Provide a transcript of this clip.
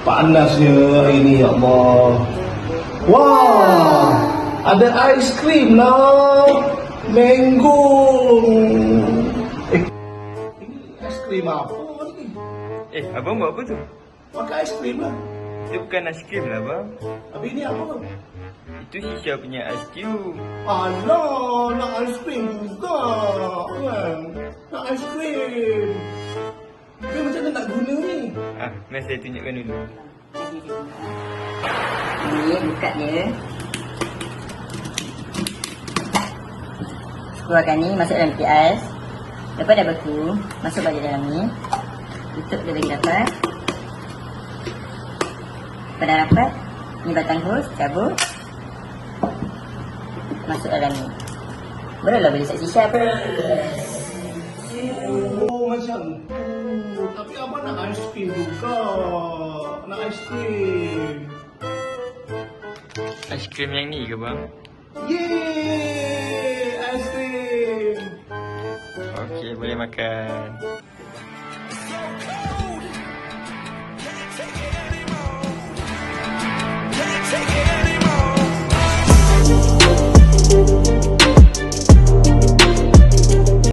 Panasnya hari ni, ya Allah. Wah, ada ais krim lah. Mango. Ini ais krim apa ni? Abang buat apa tu? Pakai ais krim lah. Itu bukan aiskrim lah, bang. Habis ni apa? Itu Shisha punya ais cube. Alah, nak ais krim juga kan? Nak ais krim. Tapi macam mana nak guna ni? Mari saya tunjukkan dulu. Ni buka dia. Keluarkan ni, masuk dalam peti ais. Lepas dah beku, masuk balik dalam ni. Tutup dia bagi rapat. Lepas dah rapat, ni batang hos, cabut. Masuk dalam ni. Barulah boleh set shisha apa. Oh, macam tu. Tapi abang nak ais krim juga. Nak ais krim. Aiskrim yang ni ke, bang? Yeay, ais krim. Okey, boleh makan.